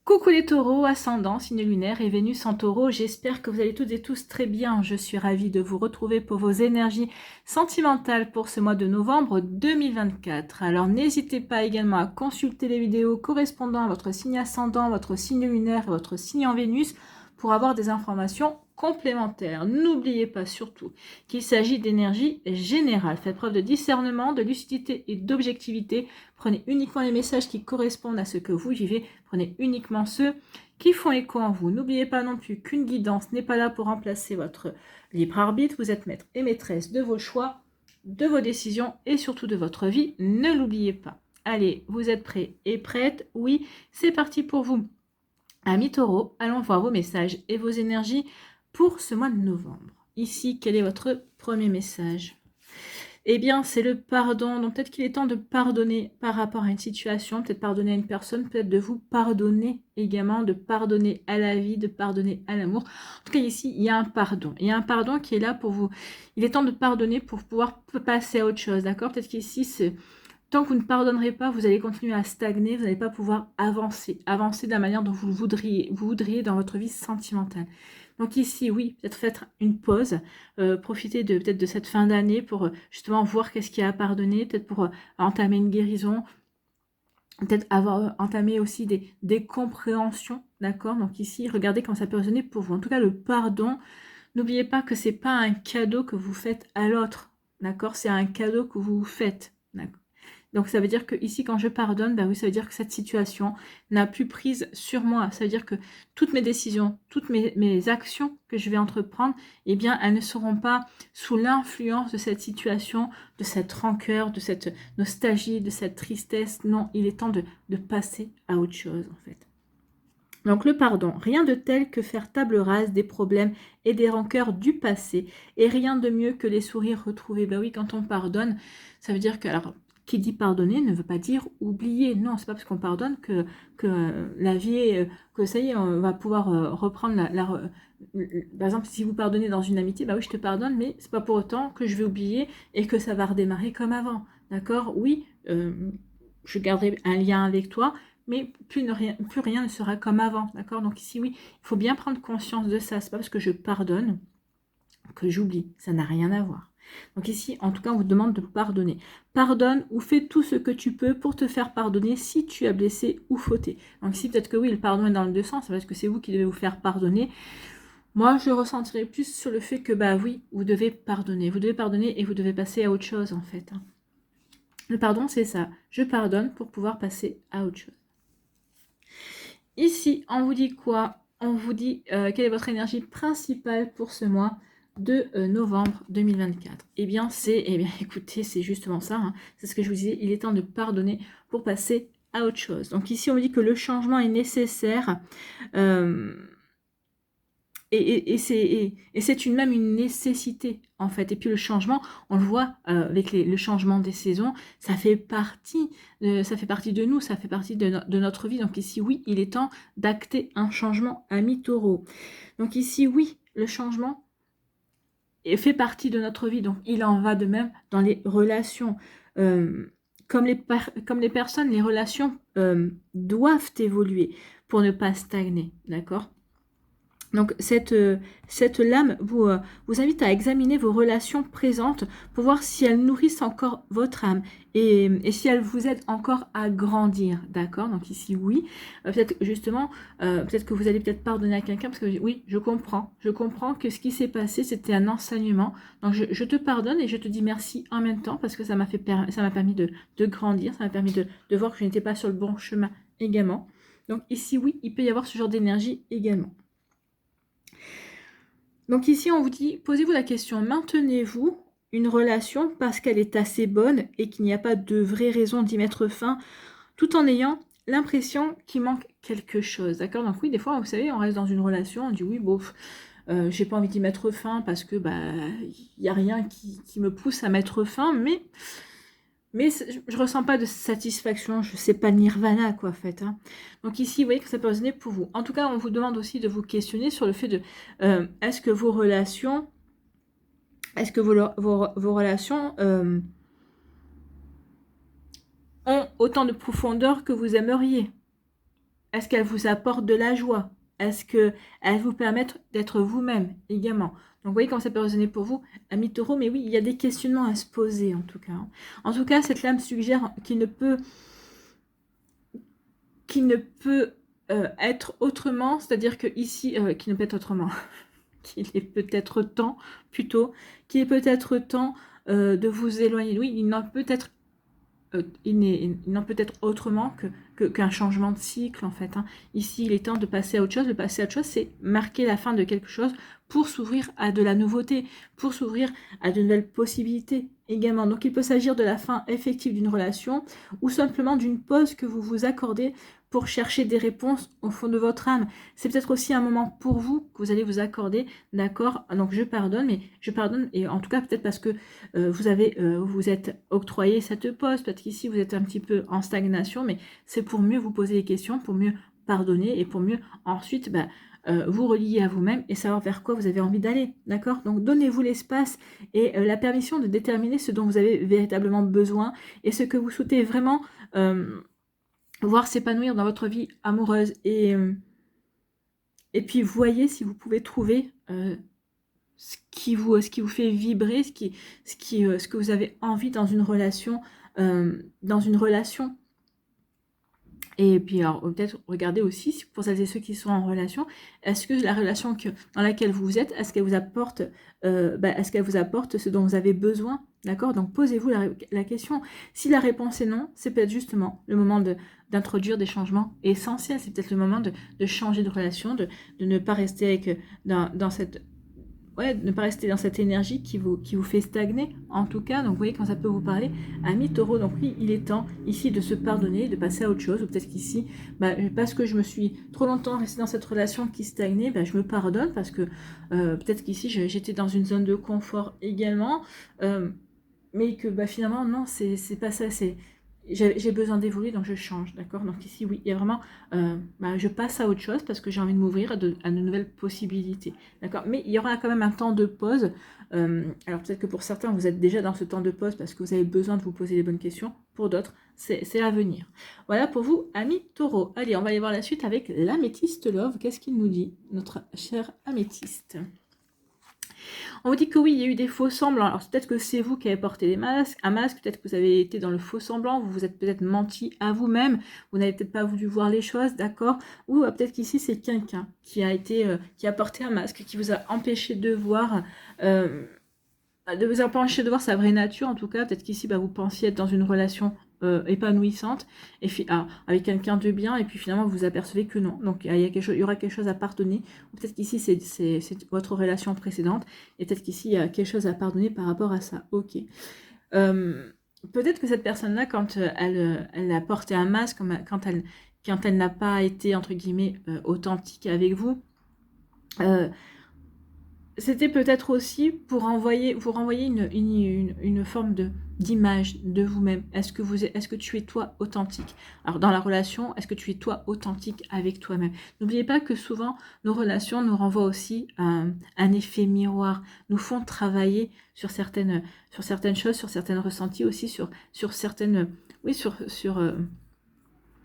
Coucou les taureaux, ascendant, signe lunaire et Vénus en taureau, j'espère que vous allez toutes et tous très bien. Je suis ravie de vous retrouver pour vos énergies sentimentales pour ce mois de novembre 2024. Alors n'hésitez pas également à consulter les vidéos correspondant à votre signe ascendant, votre signe lunaire et votre signe en Vénus pour avoir des informations complémentaires. N'oubliez pas surtout qu'il s'agit d'énergie générale. Faites preuve de discernement, de lucidité et d'objectivité. Prenez uniquement les messages qui correspondent à ce que vous vivez. Prenez uniquement ceux qui font écho en vous. N'oubliez pas non plus qu'une guidance n'est pas là pour remplacer votre libre arbitre. Vous êtes maître et maîtresse de vos choix, de vos décisions et surtout de votre vie. Ne l'oubliez pas. Allez, vous êtes prêts et prêtes? Oui, c'est parti pour vous. Amis taureaux, allons voir vos messages et vos énergies pour ce mois de novembre. Ici, quel est votre premier message? Eh bien, c'est le pardon. Donc, peut-être qu'il est temps de pardonner par rapport à une situation, peut-être pardonner à une personne, peut-être de vous pardonner également, de pardonner à la vie, de pardonner à l'amour. En tout cas, ici, il y a un pardon. Il y a un pardon qui est là pour vous. Il est temps de pardonner pour pouvoir passer à autre chose, d'accord? Peut-être qu'ici, tant que vous ne pardonnerez pas, vous allez continuer à stagner, vous n'allez pas pouvoir avancer de la manière dont vous voudriez dans votre vie sentimentale. Donc ici, oui, peut-être faites une pause, profitez peut-être de cette fin d'année pour justement voir qu'est-ce qu'il y a à pardonner, peut-être pour entamer une guérison, peut-être avoir entamé aussi des compréhensions, d'accord? Donc ici, regardez comment ça peut résonner pour vous. En tout cas, le pardon, n'oubliez pas que c'est pas un cadeau que vous faites à l'autre, d'accord? C'est un cadeau que vous vous faites, d'accord? Donc ça veut dire que ici, quand je pardonne, ben oui, ça veut dire que cette situation n'a plus prise sur moi. Ça veut dire que toutes mes décisions, toutes mes actions que je vais entreprendre, eh bien, elles ne seront pas sous l'influence de cette situation, de cette rancœur, de cette nostalgie, de cette tristesse. Non, il est temps de passer à autre chose, en fait. Donc le pardon, rien de tel que faire table rase des problèmes et des rancœurs du passé, et rien de mieux que les sourires retrouvés. Ben oui, quand on pardonne, ça veut dire que, alors, qui dit pardonner ne veut pas dire oublier. Non, c'est pas parce qu'on pardonne que la vie est, que ça y est, on va pouvoir reprendre par exemple, si vous pardonnez dans une amitié, bah oui, je te pardonne, mais c'est pas pour autant que je vais oublier et que ça va redémarrer comme avant. D'accord? Oui, je garderai un lien avec toi, mais plus rien ne sera comme avant, d'accord? Donc ici, oui, il faut bien prendre conscience de ça. C'est pas parce que je pardonne que j'oublie. Ça n'a rien à voir. Donc ici, en tout cas, on vous demande de pardonner. Pardonne ou fais tout ce que tu peux pour te faire pardonner si tu as blessé ou fauté. Donc ici, peut-être que oui, le pardon est dans le deux sens, parce que c'est vous qui devez vous faire pardonner. Moi, je ressentirais plus sur le fait que, bah oui, vous devez pardonner. Vous devez pardonner et vous devez passer à autre chose, en fait. Le pardon, c'est ça. Je pardonne pour pouvoir passer à autre chose. Ici, on vous dit quoi? On vous dit quelle est votre énergie principale pour ce mois de novembre 2024. Eh bien, écoutez, c'est justement ça. Hein. C'est ce que je vous disais. Il est temps de pardonner pour passer à autre chose. Donc ici, on vous dit que le changement est nécessaire. Et c'est même une nécessité, en fait. Et puis le changement, on le voit avec le changement des saisons, ça fait partie de nous, ça fait partie de notre vie. Donc ici, oui, il est temps d'acter un changement, ami taureau. Donc ici, oui, le changement fait partie de notre vie. Donc il en va de même dans les relations. Comme les personnes, les relations doivent évoluer pour ne pas stagner, d'accord ? Donc cette lame vous invite à examiner vos relations présentes pour voir si elles nourrissent encore votre âme et si elles vous aident encore à grandir, d'accord? Donc ici oui, peut-être justement, peut-être que vous allez peut-être pardonner à quelqu'un parce que oui, je comprends que ce qui s'est passé c'était un enseignement. Donc je te pardonne et je te dis merci en même temps parce que ça m'a permis de grandir, ça m'a permis de voir que je n'étais pas sur le bon chemin également. Donc ici oui, il peut y avoir ce genre d'énergie également. Donc ici, on vous dit, posez-vous la question, maintenez-vous une relation parce qu'elle est assez bonne et qu'il n'y a pas de vraie raison d'y mettre fin, tout en ayant l'impression qu'il manque quelque chose, d'accord? Donc oui, des fois, vous savez, on reste dans une relation, on dit oui, bon, j'ai pas envie d'y mettre fin parce que il n'y a rien qui me pousse à mettre fin, mais je ressens pas de satisfaction, je sais pas nirvana quoi en fait. Hein. Donc ici, vous voyez que ça peut résonner pour vous. En tout cas, on vous demande aussi de vous questionner sur le fait de est-ce que vos relations ont autant de profondeur que vous aimeriez? est-ce qu'elles vous apportent de la joie? Est-ce qu'elles vous permettent d'être vous-même également? Donc, vous voyez comment ça peut résonner pour vous, amis taureaux, mais oui, il y a des questionnements à se poser, en tout cas. En tout cas, cette lame suggère qu'il ne peut être autrement, c'est-à-dire que ici, qu'il ne peut être autrement, qu'il est peut-être temps, plutôt, qu'il est peut-être temps de vous éloigner. Oui, il n'en peut être autrement qu'un changement de cycle, en fait. Hein. Ici, il est temps de passer à autre chose. De passer à autre chose, c'est marquer la fin de quelque chose pour s'ouvrir à de la nouveauté, pour s'ouvrir à de nouvelles possibilités également. Donc, il peut s'agir de la fin effective d'une relation ou simplement d'une pause que vous vous accordez pour chercher des réponses au fond de votre âme. C'est peut-être aussi un moment pour vous que vous allez vous accorder, d'accord? Donc, je pardonne, mais je pardonne, et en tout cas, peut-être parce que vous êtes octroyé cette pause, peut-être qu'ici, vous êtes un petit peu en stagnation, mais c'est pour mieux vous poser des questions, pour mieux pardonner, et pour mieux ensuite vous relier à vous-même et savoir vers quoi vous avez envie d'aller, d'accord? Donc, donnez-vous l'espace et la permission de déterminer ce dont vous avez véritablement besoin et ce que vous souhaitez vraiment voir s'épanouir dans votre vie amoureuse. Et puis, voyez si vous pouvez trouver ce qui vous fait vibrer, ce que vous avez envie dans une relation, Et puis, alors, peut-être regarder aussi, pour celles et ceux qui sont en relation, est-ce que la relation dans laquelle vous êtes, est-ce qu'elle vous apporte, ce dont vous avez besoin, d'accord? Donc, posez-vous la question. Si la réponse est non, c'est peut-être justement le moment d'introduire des changements essentiels. C'est peut-être le moment de changer de relation, de ne pas rester dans cette ne pas rester dans cette énergie qui vous fait stagner, en tout cas. Donc, vous voyez quand ça peut vous parler, amis taureau. Donc, oui, il est temps ici de se pardonner, de passer à autre chose. Ou peut-être qu'ici, parce que je me suis trop longtemps restée dans cette relation qui stagnait, je me pardonne parce que peut-être qu'ici, j'étais dans une zone de confort également. Mais que finalement, non, c'est pas ça. J'ai besoin d'évoluer, donc je change, d'accord? Donc ici, oui, il y a vraiment, je passe à autre chose parce que j'ai envie de m'ouvrir à de nouvelles possibilités, d'accord? Mais il y aura quand même un temps de pause. Alors peut-être que pour certains, vous êtes déjà dans ce temps de pause parce que vous avez besoin de vous poser les bonnes questions. Pour d'autres, c'est à venir. Voilà pour vous, amis taureaux. Allez, on va aller voir la suite avec l'améthyste love. Qu'est-ce qu'il nous dit, notre cher améthyste? On vous dit que oui, il y a eu des faux semblants. Alors peut-être que c'est vous qui avez porté un masque, peut-être que vous avez été dans le faux semblant, vous vous êtes peut-être menti à vous-même, vous n'avez peut-être pas voulu voir les choses, d'accord? Ou peut-être qu'ici c'est quelqu'un qui a porté un masque, qui vous a empêché de voir, sa vraie nature, en tout cas. Peut-être qu'ici vous pensiez être dans une relation épanouissante et avec quelqu'un de bien, et puis finalement vous vous apercevez que non. Donc il y aura quelque chose à pardonner. Ou peut-être qu'ici c'est votre relation précédente, et peut-être qu'ici il y a quelque chose à pardonner par rapport à ça. Ok. Peut-être que cette personne-là, quand elle a porté un masque, quand elle n'a pas été entre guillemets authentique avec vous, c'était peut-être aussi pour vous renvoyer une forme d'image de vous-même. Est-ce que tu es toi authentique? Alors dans la relation, est-ce que tu es toi authentique avec toi-même? N'oubliez pas que souvent nos relations nous renvoient aussi un effet miroir, nous font travailler sur certaines choses, sur certains ressentis aussi, sur certaines, oui,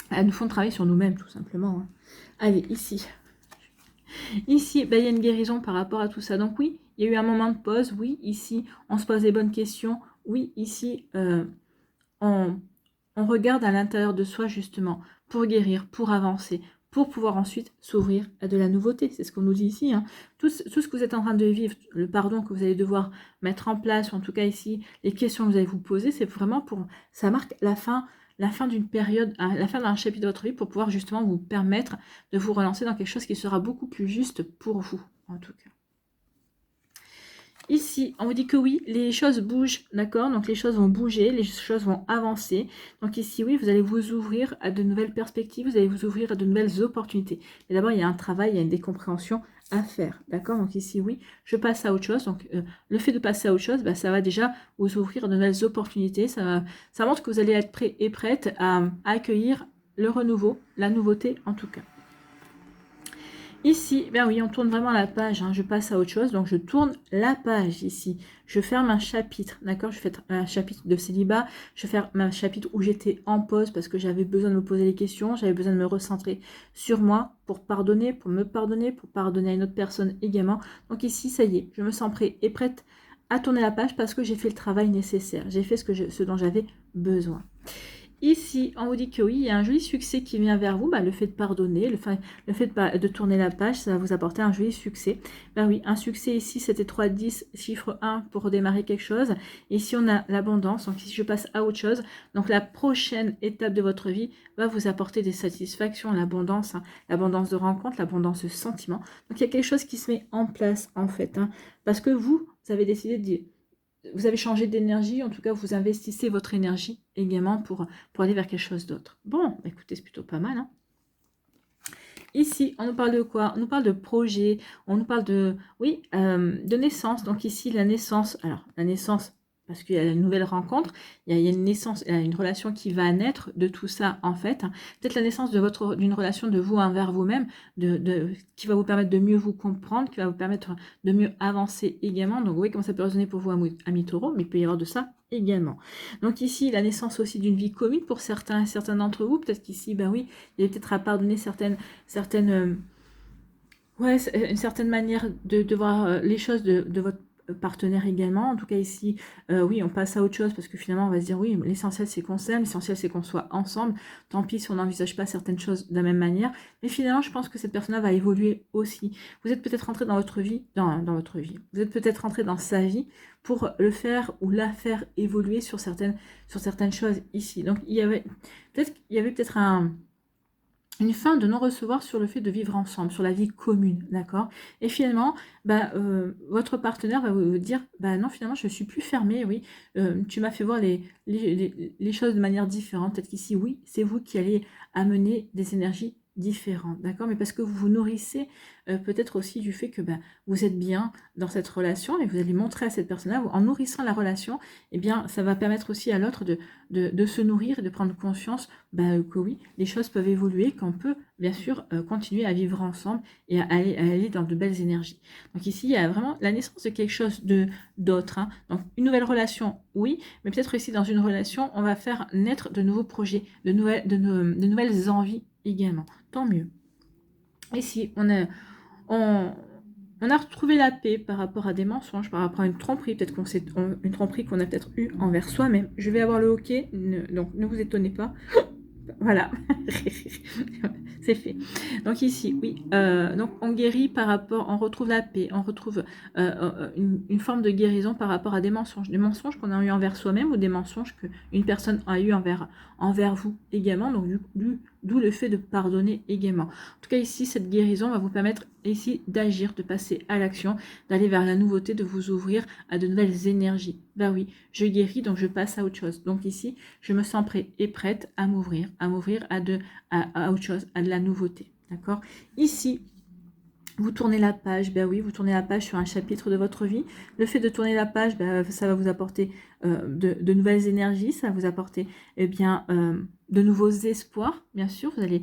elles nous font travailler sur nous-mêmes tout simplement. Hein. Allez, ici. Ici, il y a une guérison par rapport à tout ça. Donc oui, il y a eu un moment de pause. Oui, ici, on se pose les bonnes questions. Oui, ici, on regarde à l'intérieur de soi justement pour guérir, pour avancer, pour pouvoir ensuite s'ouvrir à de la nouveauté. C'est ce qu'on nous dit ici. Hein. Tout ce que vous êtes en train de vivre, le pardon que vous allez devoir mettre en place, ou en tout cas ici, les questions que vous allez vous poser, c'est vraiment ça marque la fin d'une période, la fin d'un chapitre de votre vie, pour pouvoir justement vous permettre de vous relancer dans quelque chose qui sera beaucoup plus juste pour vous, en tout cas. Ici, on vous dit que oui, les choses bougent, d'accord? Donc les choses vont bouger, les choses vont avancer. Donc ici, oui, vous allez vous ouvrir à de nouvelles perspectives, vous allez vous ouvrir à de nouvelles opportunités. Mais d'abord, il y a un travail, il y a une décompréhension à faire, d'accord? Donc ici, oui, je passe à autre chose. Donc le fait de passer à autre chose, ça va déjà vous ouvrir à de nouvelles opportunités. Ça montre que vous allez être prêt et prête à accueillir le renouveau, la nouveauté en tout cas. Ici, ben oui, on tourne vraiment la page, hein. Je passe à autre chose, donc je tourne la page ici. Je ferme un chapitre, d'accord? Je fais un chapitre de célibat, je ferme un chapitre où j'étais en pause parce que j'avais besoin de me poser les questions, j'avais besoin de me recentrer sur moi pour pardonner, pour me pardonner, pour pardonner à une autre personne également. Donc ici, ça y est, je me sens prête et prête à tourner la page parce que j'ai fait le travail nécessaire. J'ai fait ce dont j'avais besoin. Ici, on vous dit que oui, il y a un joli succès qui vient vers vous. Bah, le fait de pardonner, le fait de tourner la page, ça va vous apporter un joli succès. Bah oui, un succès ici, c'était 3, 10, chiffre 1 pour démarrer quelque chose. Ici, on a l'abondance. Donc ici, je passe à autre chose. Donc la prochaine étape de votre vie va vous apporter des satisfactions, l'abondance, hein, l'abondance de rencontres, l'abondance de sentiments. Donc il y a quelque chose qui se met en place en fait, hein, parce que vous avez décidé de... Vous avez changé d'énergie, en tout cas, vous investissez votre énergie également pour aller vers quelque chose d'autre. Bon, écoutez, c'est plutôt pas mal. Hein. Ici, on nous parle de quoi? On nous parle de projet, on nous parle de, oui, de naissance. Donc ici, la naissance, alors la naissance, parce qu'il y a une nouvelle rencontre, il y a une naissance, il y a une relation qui va naître de tout ça en fait. Peut-être la naissance d'une relation de vous envers vous-même, qui va vous permettre de mieux vous comprendre, qui va vous permettre de mieux avancer également. Donc oui, comment ça peut résonner pour vous, amis taureaux, mais il peut y avoir de ça également. Donc ici, la naissance aussi d'une vie commune pour certains d'entre vous. Peut-être qu'ici, ben oui, il y a peut-être à pardonner certaines ouais, une certaine manière de voir les choses de votre partenaire également. En tout cas ici, oui, on passe à autre chose parce que finalement, on va se dire, oui, l'essentiel c'est qu'on s'aime, l'essentiel c'est qu'on soit ensemble. Tant pis si on n'envisage pas certaines choses de la même manière. Mais finalement, je pense que cette personne-là va évoluer aussi. Vous êtes peut-être rentré dans votre vie, dans votre vie. Vous êtes peut-être rentré dans sa vie pour le faire ou la faire évoluer sur certaines choses ici. Donc, il y avait peut-être une fin de non-recevoir sur le fait de vivre ensemble, sur la vie commune, d'accord? Et finalement, bah, votre partenaire va vous dire, bah non, finalement, je ne suis plus fermée, oui, tu m'as fait voir les choses de manière différente. Peut-être qu'ici, oui, c'est vous qui allez amener des énergies différentes, d'accord? Mais parce que vous vous nourrissez peut-être aussi du fait que bah, vous êtes bien dans cette relation et vous allez montrer à cette personne-là, en nourrissant la relation, eh bien, ça va permettre aussi à l'autre de se nourrir et de prendre conscience bah, que oui, les choses peuvent évoluer, qu'on peut bien sûr continuer à vivre ensemble et à aller dans de belles énergies. Donc ici, il y a vraiment la naissance de quelque chose d'autre. Hein. Donc une nouvelle relation, oui, mais peut-être ici dans une relation, on va faire naître de nouveaux projets, de nouvelles envies également. Tant mieux. Ici, on a retrouvé la paix par rapport à des mensonges, par rapport à une tromperie, peut-être une tromperie qu'on a peut-être eue envers soi-même. Je vais avoir le hockey, donc ne vous étonnez pas. Voilà, c'est fait. Donc ici, oui, donc on guérit par rapport, on retrouve la paix, on retrouve une forme de guérison par rapport à des mensonges qu'on a eu envers soi-même ou des mensonges qu'une personne a eu envers vous également, donc d'où le fait de pardonner également. En tout cas ici, cette guérison va vous permettre ici d'agir, de passer à l'action, d'aller vers la nouveauté, de vous ouvrir à de nouvelles énergies. Ben oui, je guéris, donc je passe à autre chose. Donc ici, je me sens prêt et prête à m'ouvrir à autre chose, à de la nouveauté. D'accord? Ici, vous tournez la page, ben oui, vous tournez la page sur un chapitre de votre vie. Le fait de tourner la page, ben, ça va vous apporter de nouvelles énergies, ça va vous apporter eh bien, de nouveaux espoirs, bien sûr. Vous allez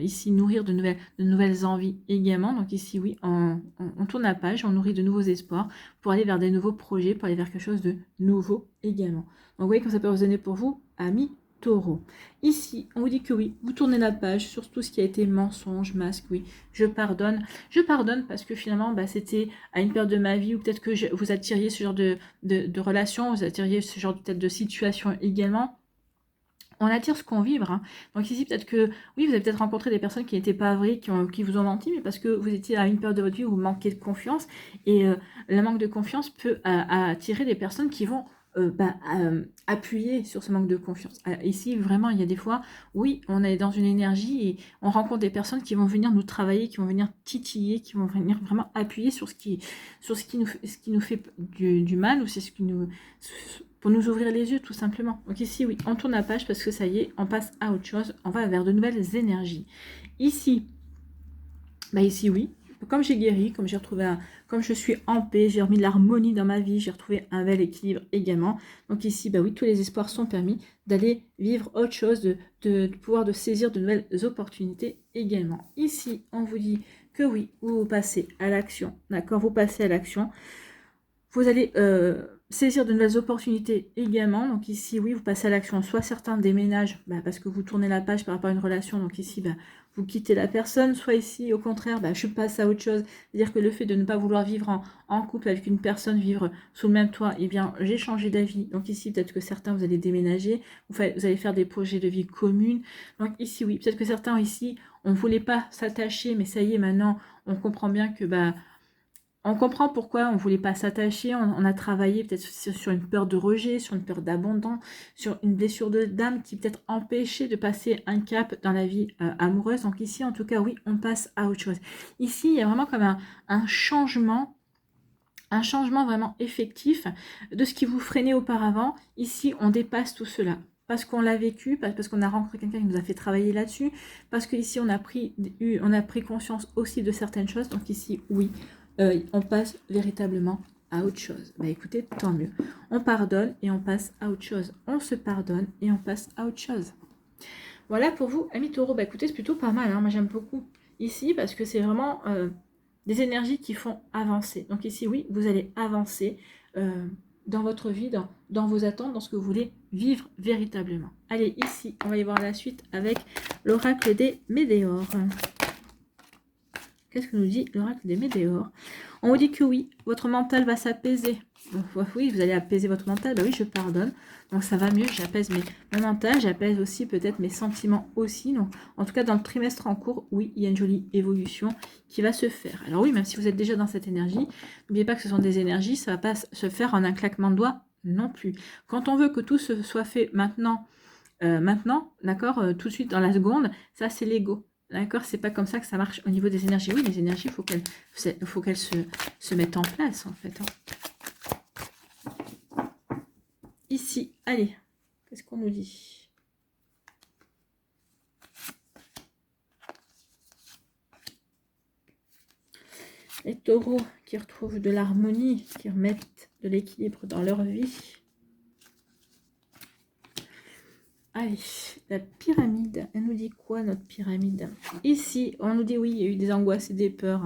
ici nourrir de nouvelles envies également. Donc ici, oui, on tourne la page, on nourrit de nouveaux espoirs pour aller vers des nouveaux projets, pour aller vers quelque chose de nouveau également. Donc vous voyez comme ça peut résonner pour vous, amis Taureau. Ici, on vous dit que oui, vous tournez la page sur tout ce qui a été mensonge, masque, oui, je pardonne. Je pardonne parce que finalement, bah, c'était à une période de ma vie où peut-être que vous attiriez ce genre de relation, vous attiriez ce genre peut-être de situation également. On attire ce qu'on vibre. Hein. Donc ici, peut-être que, oui, vous avez peut-être rencontré des personnes qui n'étaient pas vraies, qui vous ont menti, mais parce que vous étiez à une période de votre vie où vous manquez de confiance. Et le manque de confiance peut attirer des personnes qui vont appuyer sur ce manque de confiance. Ici, vraiment, il y a des fois, oui, on est dans une énergie et on rencontre des personnes qui vont venir nous travailler, qui vont venir titiller, qui vont venir vraiment appuyer sur ce qui nous fait du mal ou c'est ce qui nous... pour nous ouvrir les yeux tout simplement. Donc ici, oui, on tourne la page parce que ça y est, on passe à autre chose, on va vers de nouvelles énergies. Ici, bah ici, oui, comme j'ai guéri, comme j'ai retrouvé comme je suis en paix, j'ai remis de l'harmonie dans ma vie, j'ai retrouvé un bel équilibre également. Donc ici, bah oui, tous les espoirs sont permis d'aller vivre autre chose, de pouvoir de saisir de nouvelles opportunités également. Ici, on vous dit que oui, vous passez à l'action, d'accord? Vous passez à l'action. Vous allez saisir de nouvelles opportunités également. Donc ici, oui, vous passez à l'action. Soit certains déménagent parce que vous tournez la page par rapport à une relation. Donc ici, vous quittez la personne. Soit ici, au contraire, je passe à autre chose. C'est-à-dire que le fait de ne pas vouloir vivre en couple avec une personne, vivre sous le même toit, eh bien, j'ai changé d'avis. Donc ici, peut-être que certains, vous allez déménager. Vous allez faire des projets de vie communes. Donc ici, oui, peut-être que certains ici, on ne voulait pas s'attacher. Mais ça y est, maintenant, on comprend bien que... on comprend pourquoi on ne voulait pas s'attacher, on a travaillé peut-être sur une peur de rejet, sur une peur d'abandon, sur une blessure d'âme qui peut-être empêchait de passer un cap dans la vie amoureuse. Donc ici, en tout cas, oui, on passe à autre chose. Ici, il y a vraiment comme un changement vraiment effectif de ce qui vous freinait auparavant. Ici, on dépasse tout cela. Parce qu'on l'a vécu, parce qu'on a rencontré quelqu'un qui nous a fait travailler là-dessus, parce qu'ici, on a pris conscience aussi de certaines choses. Donc ici, oui, on passe véritablement à autre chose. Écoutez, tant mieux. On pardonne et on passe à autre chose. On se pardonne et on passe à autre chose. Voilà pour vous, amis taureaux. Écoutez, c'est plutôt pas mal. Moi, j'aime beaucoup ici parce que c'est vraiment des énergies qui font avancer. Donc ici, oui, vous allez avancer dans votre vie, dans vos attentes, dans ce que vous voulez vivre véritablement. Allez, ici, on va y voir la suite avec l'oracle des Médéores. Qu'est-ce que nous dit l'oracle des Médéores? On vous dit que oui, votre mental va s'apaiser. Oui, vous allez apaiser votre mental. Oui, je pardonne. Donc ça va mieux, j'apaise mon mental, j'apaise aussi peut-être mes sentiments aussi. Donc en tout cas, dans le trimestre en cours, oui, il y a une jolie évolution qui va se faire. Alors oui, même si vous êtes déjà dans cette énergie, n'oubliez pas que ce sont des énergies, ça ne va pas se faire en un claquement de doigts non plus. Quand on veut que tout se soit fait maintenant, d'accord, tout de suite dans la seconde, ça c'est l'ego. D'accord, c'est pas comme ça que ça marche au niveau des énergies. Oui, les énergies, il faut qu'elles se mettent en place en fait. Ici, allez, qu'est-ce qu'on nous dit? Les taureaux qui retrouvent de l'harmonie, qui remettent de l'équilibre dans leur vie. Allez, la pyramide, elle nous dit quoi notre pyramide? Ici, on nous dit oui, il y a eu des angoisses et des peurs.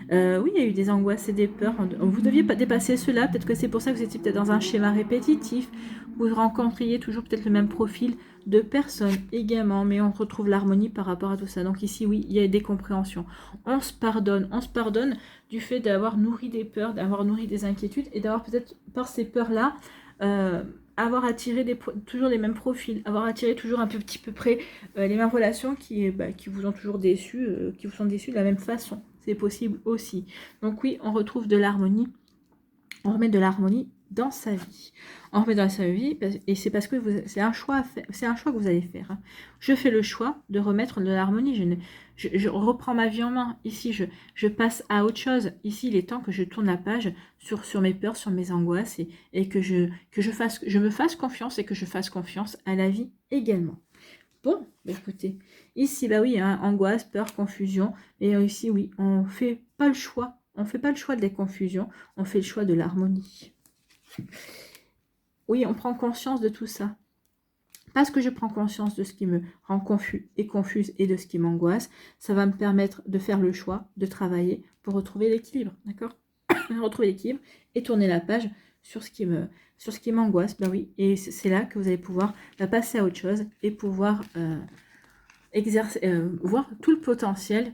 Oui, il y a eu des angoisses et des peurs. Vous deviez pas dépasser cela. Peut-être que c'est pour ça que vous étiez peut-être dans un schéma répétitif. Vous rencontriez toujours peut-être le même profil de personnes également, mais on retrouve l'harmonie par rapport à tout ça. Donc ici, oui, il y a des compréhensions. On se pardonne du fait d'avoir nourri des peurs, d'avoir nourri des inquiétudes et d'avoir peut-être par ces peurs-là avoir attiré toujours les mêmes profils, avoir attiré toujours un petit peu près les mêmes relations qui vous ont toujours déçus, qui vous sont déçus de la même façon. C'est possible aussi. Donc oui, on retrouve de l'harmonie. On remet de l'harmonie dans sa vie. On remet dans sa vie, et c'est parce que c'est un choix à faire, c'est un choix que vous allez faire. Je fais le choix de remettre de l'harmonie. Je reprends ma vie en main. Ici, je passe à autre chose. Ici, il est temps que je tourne la page sur mes peurs, sur mes angoisses, et que je me fasse confiance et que je fasse confiance à la vie également. Bon, écoutez, ici, oui, angoisse, peur, confusion. Et ici, oui, on ne fait pas le choix. On ne fait pas le choix des confusions, on fait le choix de l'harmonie. Oui, on prend conscience de tout ça. Parce que je prends conscience de ce qui me rend confus et confuse et de ce qui m'angoisse, ça va me permettre de faire le choix, de travailler pour retrouver l'équilibre, d'accord? Retrouver l'équilibre et tourner la page sur ce qui m'angoisse, oui. Et c'est là que vous allez pouvoir passer à autre chose et pouvoir voir tout le potentiel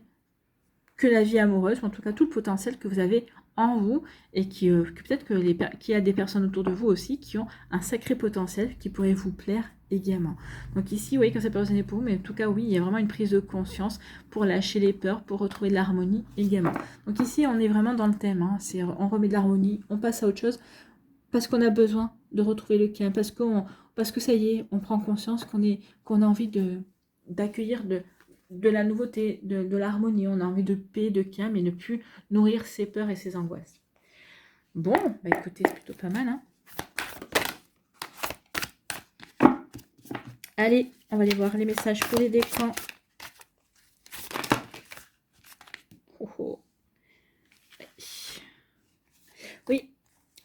que la vie amoureuse, ou en tout cas tout le potentiel que vous avez en vous, et que peut-être qu'il y a des personnes autour de vous aussi qui ont un sacré potentiel qui pourrait vous plaire également. Donc ici, vous voyez que ça peut résonner pour vous, mais en tout cas, oui, il y a vraiment une prise de conscience pour lâcher les peurs, pour retrouver de l'harmonie également. Donc ici, on est vraiment dans le thème, on remet de l'harmonie, on passe à autre chose, parce qu'on a besoin de retrouver le calme, parce que ça y est, on prend conscience qu'on a envie d'accueillir de la nouveauté, de l'harmonie. On a envie de paix, de calme et ne plus nourrir ses peurs et ses angoisses. Bon, écoutez, c'est plutôt pas mal. Allez, on va aller voir les messages pour les décans.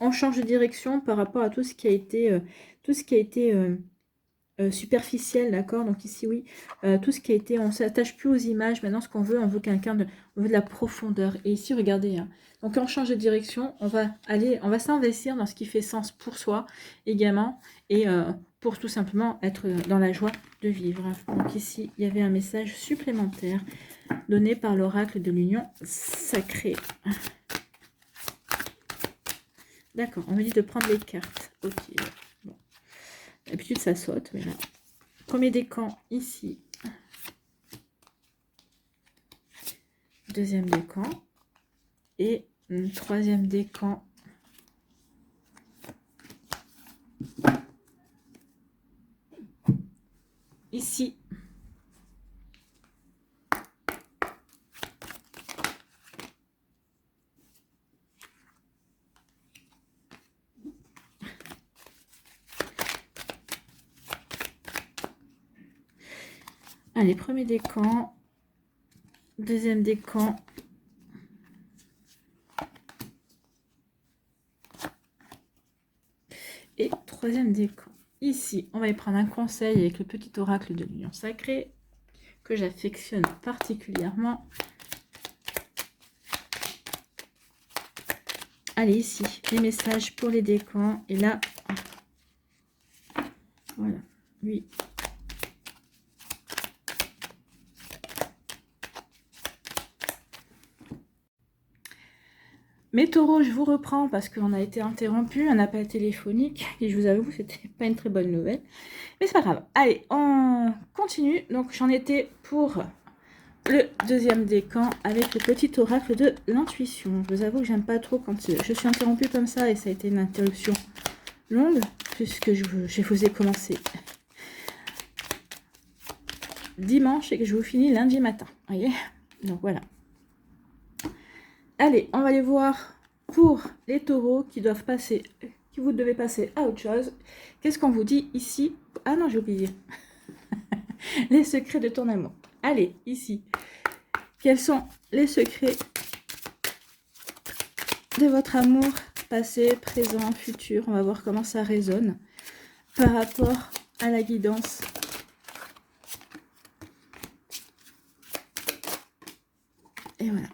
on change de direction par rapport à tout ce qui a été, superficiel, d'accord? Donc ici, oui, tout ce qui a été, on s'attache plus aux images. Maintenant, ce qu'on veut, on veut quelqu'un de, on veut de la profondeur. Et ici, regardez, hein, donc on change de direction, on va s'investir dans ce qui fait sens pour soi également, et pour tout simplement être dans la joie de vivre. Donc ici, il y avait un message supplémentaire donné par l'oracle de l'union sacrée. D'accord, on me dit de prendre les cartes. Ok, bon. D'habitude, ça saute, mais là. Premier décan, ici. Deuxième décan. Et troisième décan. Ici. Allez, premier décan. Deuxième décan. Et troisième décan. Ici, on va y prendre un conseil avec le petit oracle de l'union sacrée que j'affectionne particulièrement. Allez, ici, les messages pour les décans. Et là, voilà, oui. Mes taureaux, je vous reprends parce qu'on a été interrompu, un appel téléphonique, et je vous avoue, c'était pas une très bonne nouvelle. Mais c'est pas grave. Allez, on continue. Donc, j'en étais pour le deuxième décan avec le petit oracle de l'intuition. Je vous avoue que j'aime pas trop quand je suis interrompue comme ça, et ça a été une interruption longue, puisque je vous ai commencé dimanche et que je vous finis lundi matin. Vous voyez? Donc, voilà. Allez, on va aller voir pour les taureaux qui doivent passer, qui vous devez passer à autre chose. Qu'est-ce qu'on vous dit ici? Ah non, j'ai oublié. Les secrets de ton amour. Allez, ici. Quels sont les secrets de votre amour passé, présent, futur? On va voir comment ça résonne par rapport à la guidance. Et voilà.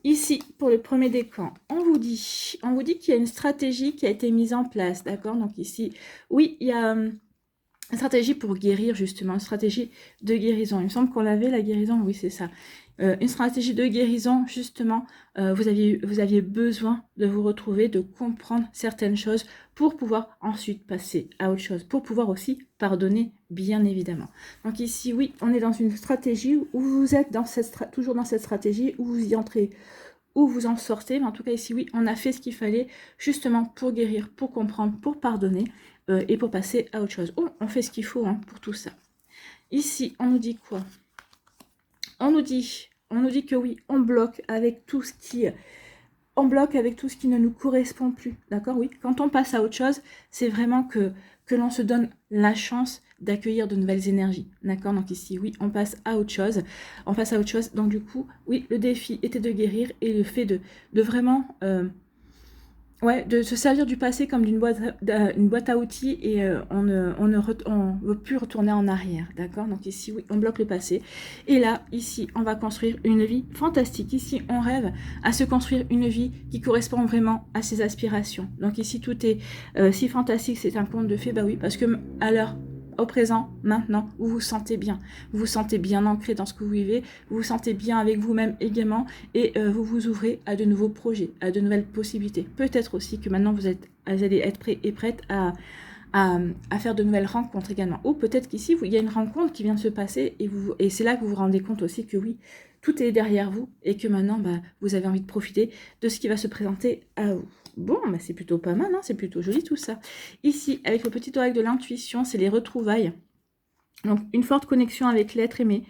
Ici, pour le premier décan, on vous dit qu'il y a une stratégie qui a été mise en place, d'accord? Donc ici, oui, il y a une stratégie pour guérir, justement, une stratégie de guérison. Il me semble qu'on l'avait, la guérison, oui, c'est ça. Une stratégie de guérison, justement, vous aviez besoin de vous retrouver, de comprendre certaines choses pour pouvoir ensuite passer à autre chose, pour pouvoir aussi pardonner, bien évidemment. Donc ici, oui, on est dans une stratégie où vous êtes toujours dans cette stratégie, où vous y entrez, où vous en sortez, mais en tout cas ici, oui, on a fait ce qu'il fallait justement pour guérir, pour comprendre, pour pardonner et pour passer à autre chose. Oh, on fait ce qu'il faut hein, pour tout ça. Ici, on nous dit quoi? On nous dit que oui, on bloque avec tout ce qui... On bloque avec tout ce qui ne nous correspond plus, d'accord? Oui, quand on passe à autre chose, c'est vraiment que l'on se donne la chance d'accueillir de nouvelles énergies, d'accord? Donc ici, oui, on passe à autre chose. On passe à autre chose. Donc du coup, oui, le défi était de guérir et le fait de vraiment... ouais, de se servir du passé comme d'une boîte à outils et on ne veut plus retourner en arrière, d'accord? Donc ici, oui, on bloque le passé. Et là, ici, on va construire une vie fantastique. Ici, on rêve à se construire une vie qui correspond vraiment à ses aspirations. Donc ici, tout est si fantastique, c'est un conte de fées. Bah oui, parce que à l'heure, au présent, maintenant, vous vous sentez bien. Vous vous sentez bien ancré dans ce que vous vivez. Vous vous sentez bien avec vous-même également. Et vous vous ouvrez à de nouveaux projets, à de nouvelles possibilités. Peut-être aussi que maintenant, vous allez être prêt et prête à faire de nouvelles rencontres également. Ou peut-être qu'ici, il y a une rencontre qui vient de se passer et c'est là que vous vous rendez compte aussi que oui, tout est derrière vous et que maintenant, bah, vous avez envie de profiter de ce qui va se présenter à vous. Bon, bah c'est plutôt pas mal, hein, c'est plutôt joli tout ça. Ici, avec le petit oracle de l'intuition, c'est les retrouvailles. Donc, une forte connexion avec l'être aimé,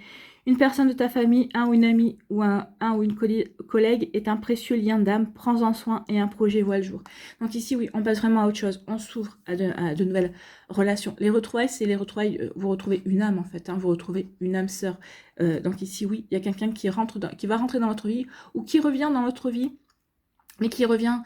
Une personne de ta famille, un ou une amie ou un ou une collègue est un précieux lien d'âme. Prends-en soin et un projet voit le jour. Donc ici, oui, on passe vraiment à autre chose. On s'ouvre à de nouvelles relations. Les retrouvailles, c'est les retrouvailles, vous retrouvez une âme en fait, hein, vous retrouvez une âme sœur. Donc ici, oui, il y a quelqu'un qui va rentrer dans votre vie ou qui revient dans votre vie, mais qui revient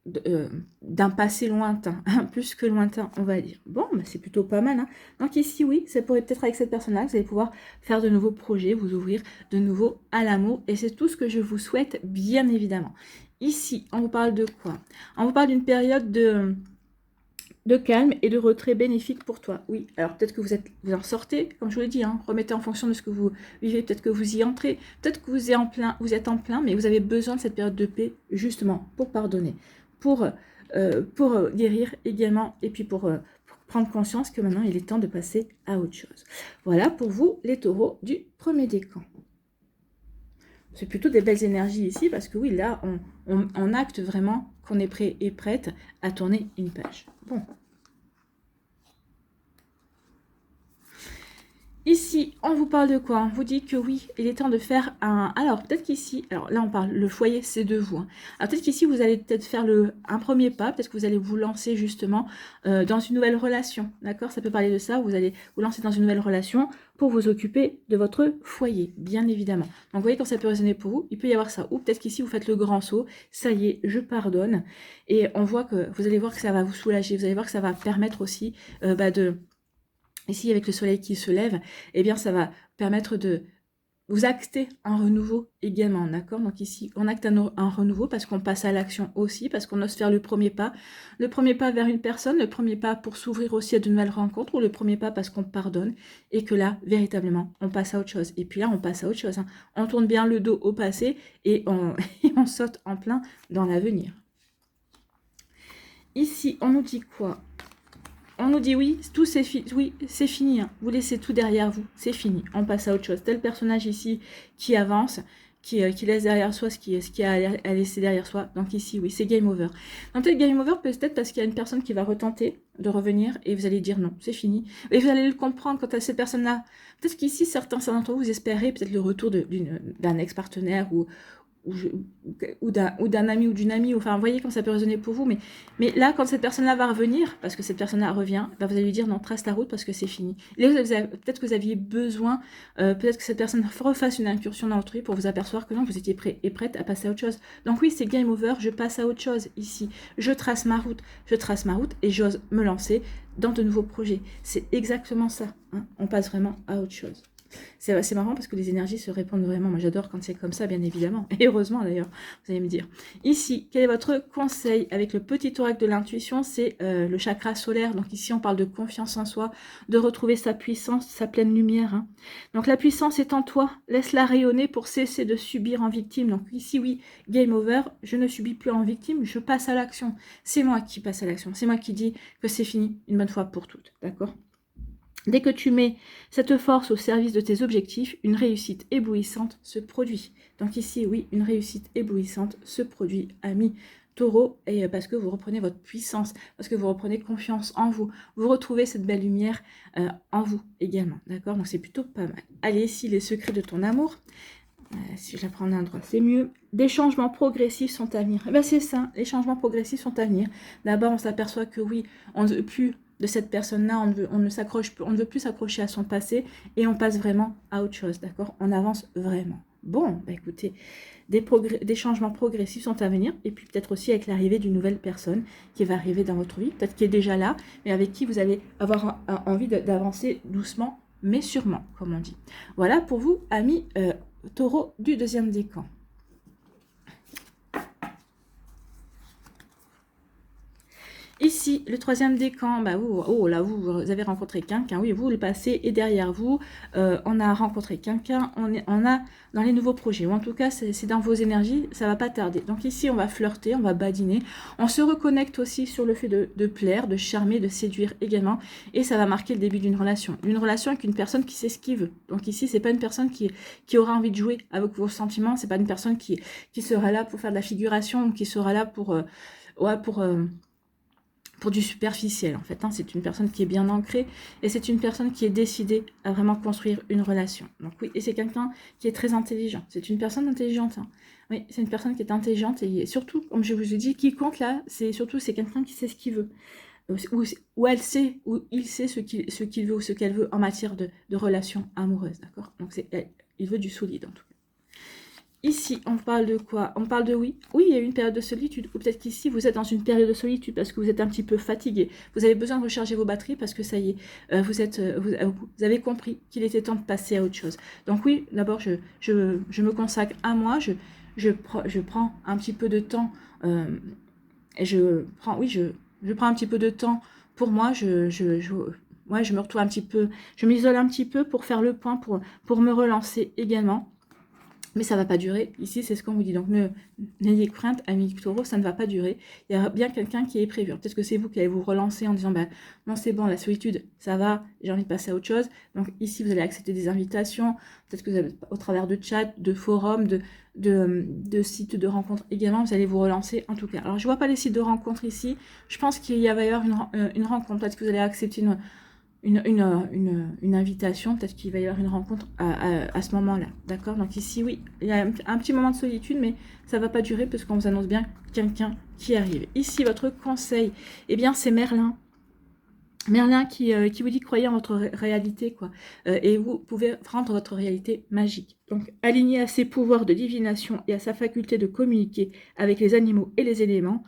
d'un passé lointain, plus que lointain, on va dire. Bon, bah, c'est plutôt pas mal. Hein. Donc ici, oui, ça pourrait peut-être avec cette personne-là que vous allez pouvoir faire de nouveaux projets, vous ouvrir de nouveau à l'amour. Et c'est tout ce que je vous souhaite, bien évidemment. Ici, on vous parle de quoi? On vous parle d'une période de calme et de retrait bénéfique pour toi. Oui, alors peut-être que vous en sortez, comme je vous l'ai dit, hein, remettez en fonction de ce que vous vivez, peut-être que vous y entrez, peut-être que vous êtes en plein, mais vous avez besoin de cette période de paix, justement, pour pardonner, pour guérir également, et puis pour prendre conscience que maintenant, il est temps de passer à autre chose. Voilà pour vous, les taureaux du premier décan. C'est plutôt des belles énergies ici, parce que oui, là, on acte vraiment qu'on est prêt et prête à tourner une page. Bon. Ici, on vous parle de quoi? On vous dit que oui, il est temps de faire un... Alors, peut-être qu'ici... Alors là, on parle... Le foyer, c'est de vous. Hein. Alors, peut-être qu'ici, vous allez peut-être faire un premier pas. Peut-être que vous allez vous lancer, justement, dans une nouvelle relation. D'accord? Ça peut parler de ça. Vous allez vous lancer dans une nouvelle relation pour vous occuper de votre foyer, bien évidemment. Donc, vous voyez, quand ça peut résonner pour vous, il peut y avoir ça. Ou peut-être qu'ici, vous faites le grand saut. Ça y est, je pardonne. Et on voit que... Vous allez voir que ça va vous soulager. Vous allez voir que ça va permettre aussi de... Ici, avec le soleil qui se lève, eh bien, ça va permettre de vous acter un renouveau également, d'accord? Donc ici, on acte un renouveau parce qu'on passe à l'action aussi, parce qu'on ose faire le premier pas vers une personne, le premier pas pour s'ouvrir aussi à de nouvelles rencontres, ou le premier pas parce qu'on pardonne, et que là, véritablement, on passe à autre chose. Et puis là, on passe à autre chose. Hein. On tourne bien le dos au passé et on saute en plein dans l'avenir. Ici, on nous dit quoi? On nous dit oui, tout c'est oui, c'est fini. Hein. Vous laissez tout derrière vous, c'est fini. On passe à autre chose. Tel personnage ici qui avance, qui laisse derrière soi ce qui a à laisser derrière soi. Donc ici, oui, c'est game over. Donc peut-être game over, peut-être parce qu'il y a une personne qui va retenter de revenir et vous allez dire non, c'est fini. Et vous allez le comprendre quant à cette personne-là. Peut-être qu'ici, certains d'entre vous, vous espérez peut-être le retour d'un ex-partenaire ou d'un ami ou d'une amie, enfin, vous voyez comme ça peut résonner pour vous, mais là, quand cette personne-là va revenir, parce que cette personne-là revient, ben vous allez lui dire non, trace la route parce que c'est fini. Et là, peut-être que vous aviez besoin, peut-être que cette personne refasse une incursion dans votre vie pour vous apercevoir que non, vous étiez prêt et prête à passer à autre chose. Donc oui, c'est game over, je passe à autre chose ici. Je trace ma route et j'ose me lancer dans de nouveaux projets. C'est exactement ça. Hein. On passe vraiment à autre chose. C'est marrant parce que les énergies se répondent vraiment. Moi, j'adore quand c'est comme ça, bien évidemment. Et heureusement, d'ailleurs, vous allez me dire. Ici, quel est votre conseil avec le petit oracle de l'intuition? C'est le chakra solaire. Donc ici, on parle de confiance en soi, de retrouver sa puissance, sa pleine lumière. Hein. Donc la puissance est en toi. Laisse-la rayonner pour cesser de subir en victime. Donc ici, oui, game over. Je ne subis plus en victime. Je passe à l'action. C'est moi qui passe à l'action. C'est moi qui dis que c'est fini une bonne fois pour toutes. D'accord? Dès que tu mets cette force au service de tes objectifs, une réussite éblouissante se produit. Donc ici, oui, une réussite éblouissante se produit, amis taureaux, et parce que vous reprenez votre puissance, parce que vous reprenez confiance en vous, vous retrouvez cette belle lumière en vous également, d'accord? Donc c'est plutôt pas mal. Allez, ici, les secrets de ton amour. Si je la prends d'un droit, c'est mieux. Des changements progressifs sont à venir. Eh bien, c'est ça, les changements progressifs sont à venir. D'abord, on s'aperçoit que oui, on ne veut plus de cette personne-là, on ne veut plus s'accrocher à son passé et on passe vraiment à autre chose, d'accord? On avance vraiment. Bon, bah écoutez, des changements progressifs sont à venir et puis peut-être aussi avec l'arrivée d'une nouvelle personne qui va arriver dans votre vie, peut-être qui est déjà là, mais avec qui vous allez avoir envie d'avancer doucement, mais sûrement, comme on dit. Voilà pour vous, amis taureaux du deuxième décan. Ici, le troisième décan, bah vous avez rencontré quelqu'un, oui, vous, le passé est derrière vous, on a rencontré quelqu'un, on a dans les nouveaux projets, ou en tout cas, c'est dans vos énergies, ça va pas tarder. Donc ici, on va flirter, on va badiner, on se reconnecte aussi sur le fait de plaire, de charmer, de séduire également, et ça va marquer le début d'une relation avec une personne qui sait ce qu'il veut. Donc ici, c'est pas une personne qui aura envie de jouer avec vos sentiments, c'est pas une personne qui sera là pour faire de la figuration, ou qui sera là pour pour du superficiel en fait. Hein. C'est une personne qui est bien ancrée et c'est une personne qui est décidée à vraiment construire une relation. Donc oui, et c'est quelqu'un qui est très intelligent. C'est une personne intelligente. Hein. Oui, c'est une personne qui est intelligente et surtout, comme je vous ai dit, qui compte là, c'est quelqu'un qui sait ce qu'il veut. Ou elle sait, ou il sait ce qu'il veut ou ce qu'elle veut en matière de relations amoureuses, d'accord? Donc il veut du solide en tout cas. Ici, on parle de quoi? On parle de oui. Oui, il y a une période de solitude. Ou peut-être qu'ici, vous êtes dans une période de solitude parce que vous êtes un petit peu fatigué. Vous avez besoin de recharger vos batteries parce que ça y est, vous avez compris qu'il était temps de passer à autre chose. Donc oui, d'abord, je me consacre à moi. Je prends un petit peu de temps. Et je prends un petit peu de temps pour moi. Ouais, je me retrouve un petit peu. Je m'isole un petit peu pour faire le point, pour me relancer également. Mais ça ne va pas durer. Ici, c'est ce qu'on vous dit. Donc, n'ayez crainte, amis taureaux, ça ne va pas durer. Il y a bien quelqu'un qui est prévu. Peut-être que c'est vous qui allez vous relancer en disant, ben, non, c'est bon, la solitude, ça va, j'ai envie de passer à autre chose. Donc, ici, vous allez accepter des invitations. Peut-être que vous avez, au travers de chats, de forums, de sites de rencontres également, vous allez vous relancer en tout cas. Alors, je ne vois pas les sites de rencontres ici. Je pense qu'il va y avoir une rencontre. Peut-être que vous allez accepter une invitation, peut-être qu'il va y avoir une rencontre à ce moment-là, d'accord? Donc ici, oui, il y a un petit moment de solitude, mais ça ne va pas durer parce qu'on vous annonce bien quelqu'un qui arrive. Ici, votre conseil, eh bien, c'est Merlin. Merlin qui vous dit croyez en votre réalité, quoi. Et vous pouvez rendre votre réalité magique. Donc, aligné à ses pouvoirs de divination et à sa faculté de communiquer avec les animaux et les éléments,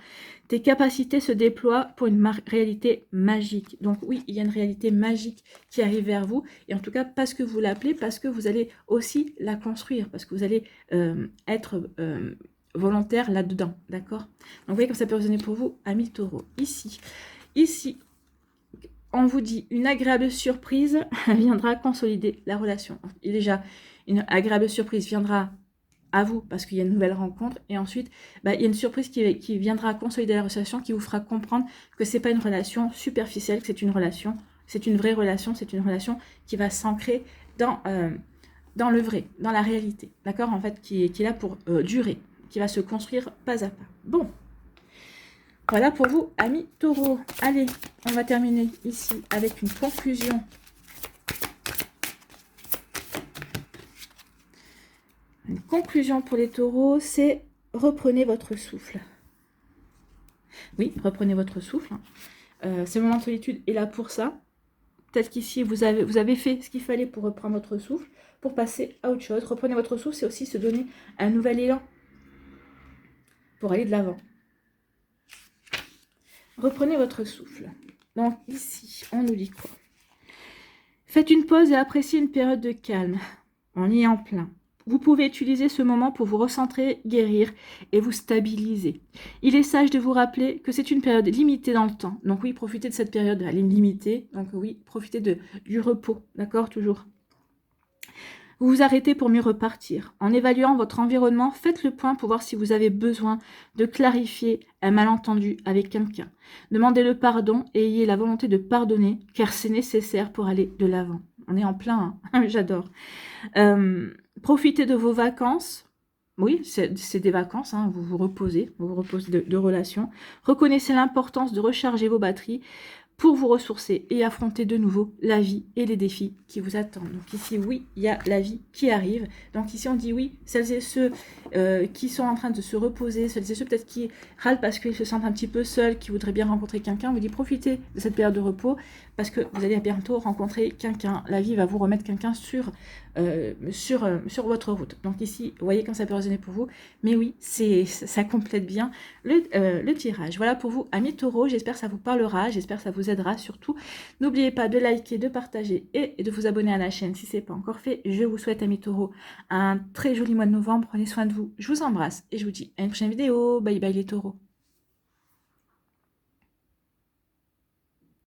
tes capacités se déploient pour une réalité magique. Donc oui, il y a une réalité magique qui arrive vers vous. Et en tout cas, parce que vous l'appelez, parce que vous allez aussi la construire, parce que vous allez être volontaire là-dedans, d'accord? Donc vous voyez comme ça peut résonner pour vous, amis taureaux. Ici, on vous dit une agréable surprise viendra consolider la relation. Et déjà, une agréable surprise viendra à vous parce qu'il y a une nouvelle rencontre et ensuite il y a une surprise qui viendra consolider la relation, qui vous fera comprendre que c'est pas une relation superficielle, que c'est une relation, c'est une vraie relation, c'est une relation qui va s'ancrer dans le vrai, dans la réalité, d'accord, en fait, qui est là pour durer, qui va se construire pas à pas. Bon, voilà pour vous, amis taureaux. Allez, on va terminer ici avec une conclusion. Une conclusion pour les taureaux, c'est reprenez votre souffle. Oui, reprenez votre souffle. Ce moment de solitude est là pour ça. Peut-être qu'ici, vous avez fait ce qu'il fallait pour reprendre votre souffle, pour passer à autre chose. Reprenez votre souffle, c'est aussi se donner un nouvel élan pour aller de l'avant. Reprenez votre souffle. Donc ici, on nous dit quoi? Faites une pause et appréciez une période de calme. On y est en plein. Vous pouvez utiliser ce moment pour vous recentrer, guérir et vous stabiliser. Il est sage de vous rappeler que c'est une période limitée dans le temps. Donc oui, profitez de cette période, elle est limitée. Donc oui, profitez du repos, d'accord, toujours. Vous vous arrêtez pour mieux repartir. En évaluant votre environnement, faites le point pour voir si vous avez besoin de clarifier un malentendu avec quelqu'un. Demandez le pardon et ayez la volonté de pardonner, car c'est nécessaire pour aller de l'avant. On est en plein, hein. J'adore. Profitez de vos vacances. Oui, c'est des vacances, hein. Vous vous reposez de relations. Reconnaissez l'importance de recharger vos batteries pour vous ressourcer et affronter de nouveau la vie et les défis qui vous attendent. Donc ici, oui, il y a la vie qui arrive. Donc ici, on dit oui, celles et ceux qui sont en train de se reposer, celles et ceux peut-être qui râlent parce qu'ils se sentent un petit peu seuls, qui voudraient bien rencontrer quelqu'un, on vous dit profitez de cette période de repos parce que vous allez bientôt rencontrer quelqu'un. La vie va vous remettre quelqu'un sur votre route. Donc ici, vous voyez quand ça peut résonner pour vous. Mais oui, ça complète bien le tirage. Voilà pour vous, amis taureaux. J'espère que ça vous parlera. J'espère que ça vous aidera surtout. N'oubliez pas de liker, de partager et de vous abonner à la chaîne si ce n'est pas encore fait. Je vous souhaite, amis taureaux, un très joli mois de novembre. Prenez soin de vous. Je vous embrasse et je vous dis à une prochaine vidéo. Bye bye les taureaux.